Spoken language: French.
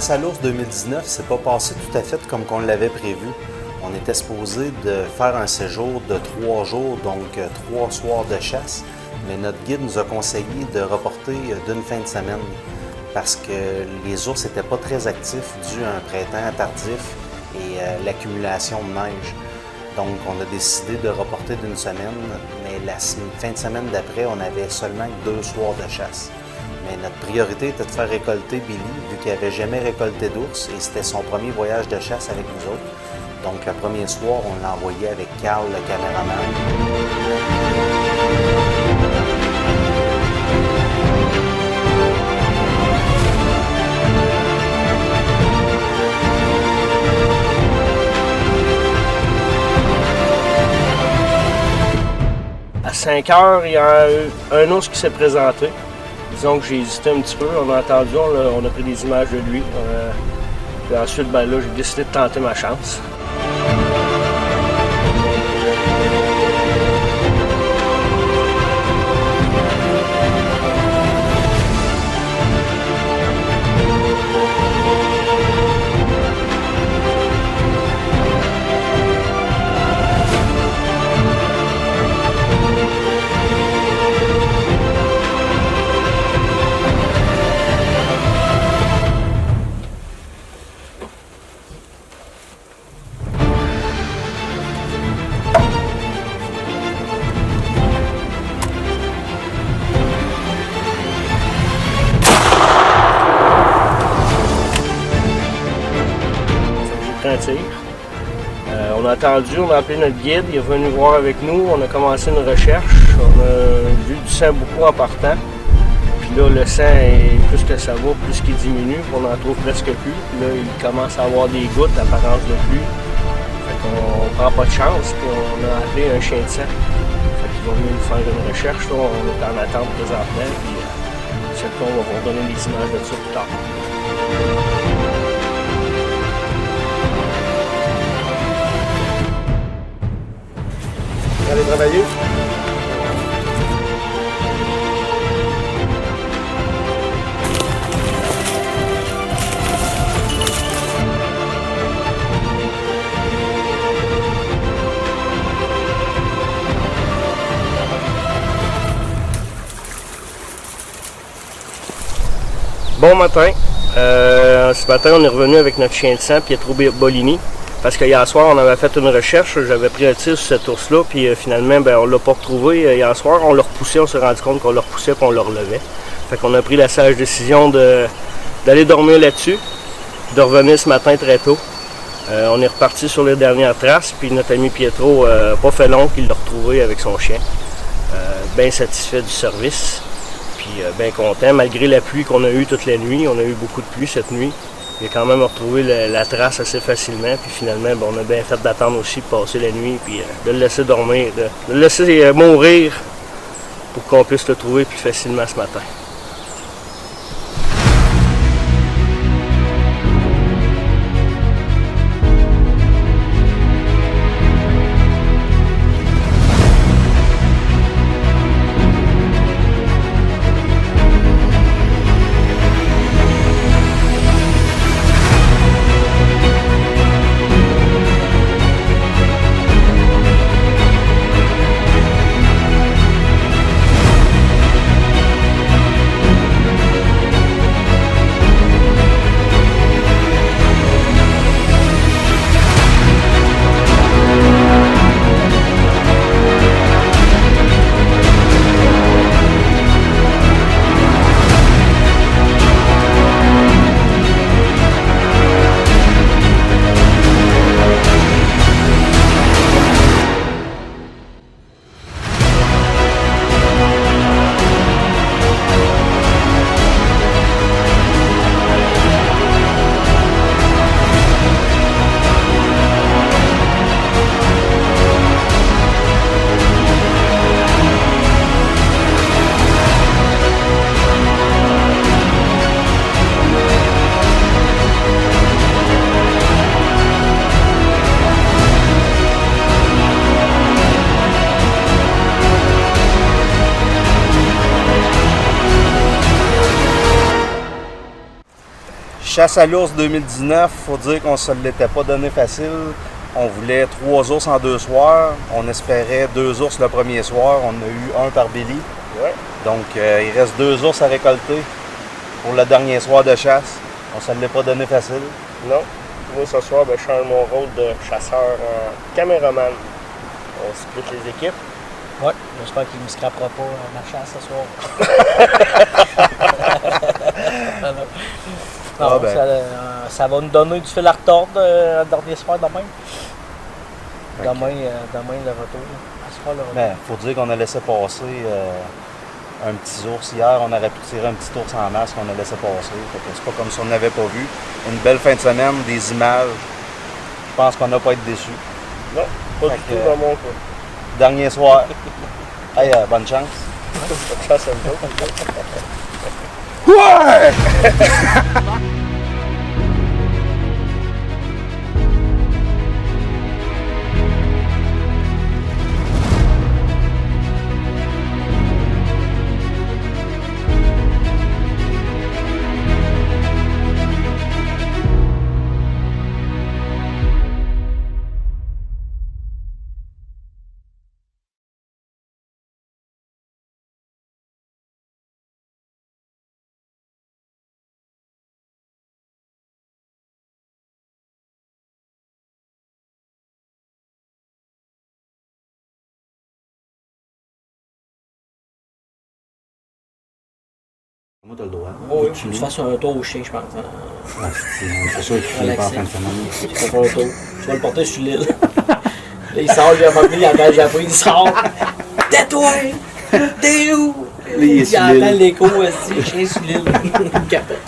chasse à l'ours 2019 s'est pas passé tout à fait comme on l'avait prévu. On était supposé de faire un séjour de 3 jours, donc 3 soirs de chasse, mais notre guide nous a conseillé de reporter d'une fin de semaine parce que les ours n'étaient pas très actifs dû à un printemps tardif et l'accumulation de neige. Donc on a décidé de reporter d'une semaine, mais la fin de semaine d'après, on avait seulement 2 soirs de chasse. Mais notre priorité était de faire récolter Billy, vu qu'il n'avait jamais récolté d'ours et c'était son premier voyage de chasse avec nous autres. Donc le premier soir, on l'a envoyé avec Carl, le caméraman. À 5 heures, il y a un ours qui s'est présenté. Disons que j'ai hésité un petit peu. On a entendu, on a pris des images de lui. Puis ensuite, là, j'ai décidé de tenter ma chance. Un tir. On a attendu, on a appelé notre guide, il est venu voir avec nous, on a commencé une recherche, on a vu du sang beaucoup en partant. Puis là, le sang, plus que ça va, plus qu'il diminue, on n'en trouve presque plus. Puis là, il commence à avoir des gouttes d'apparence de pluie. Fait qu'on prend pas de chance, puis on a appelé un chien de sang. Fait qu'ils vont venir nous faire une recherche, là, on est en attente présentement, puis cette fois, on va vous donner des images de ça plus tard. Allez travailler. Bon matin. Ce matin, on est revenu avec notre chien de sang, Pietro Bolini. Parce que hier soir, on avait fait une recherche, j'avais pris un tir sur cet ours-là, puis finalement, on ne l'a pas retrouvé. Hier soir, on l'a repoussé, on s'est rendu compte qu'on le repoussait et on le relevait. Fait qu'on a pris la sage décision d'aller dormir là-dessus, de revenir ce matin très tôt. On est reparti sur les dernières traces, puis notre ami Pietro, pas fait long qu'il l'a retrouvé avec son chien. Bien satisfait du service, puis bien content, malgré la pluie qu'on a eue toute la nuit. On a eu beaucoup de pluie cette nuit. Il a quand même retrouvé la trace assez facilement, puis finalement, on a bien fait d'attendre aussi de passer la nuit, puis de le laisser dormir, de le laisser mourir pour qu'on puisse le trouver plus facilement ce matin. chasse à l'ours 2019, faut dire qu'on ne se l'était pas donné facile. On voulait 3 ours en 2 soirs. On espérait 2 ours le premier soir. On a eu 1 par Billy. Ouais. Donc, il reste 2 ours à récolter pour le dernier soir de chasse. On ne se l'est pas donné facile. Non. Moi, ce soir, je change mon rôle de chasseur en caméraman. On split les équipes. Ouais, j'espère qu'il ne me scrapera pas ma chasse ce soir. Non, ben. ça va nous donner du fil à retordre le dernier soir demain. Demain, le retour. À ce soir, le retour. Ben, faut dire qu'on a laissé passer un petit ours hier. On aurait pu tirer un petit ours en masse qu'on a laissé passer. Fait que c'est pas comme si on n'avait pas vu. Une belle fin de semaine, des images. Je pense qu'on n'a pas été déçus. Non, pas du tout dans mon cas. Dernier soir. Hey, bonne chance. Bonne chance à vous autres. Ouais! Moi, t'as le droit. Oh, il faut que tu fasses un tour au chien, je pense. C'est sûr qu'il ne pas en fin de semaine. Tu vas faire un tour. Tu vas le porter sur l'île. Là, il sort, il a pas il entend le Japon, il sort. Tais-toi! T'es où? Il entend l'écho aussi, le chien sur l'île. Il capote.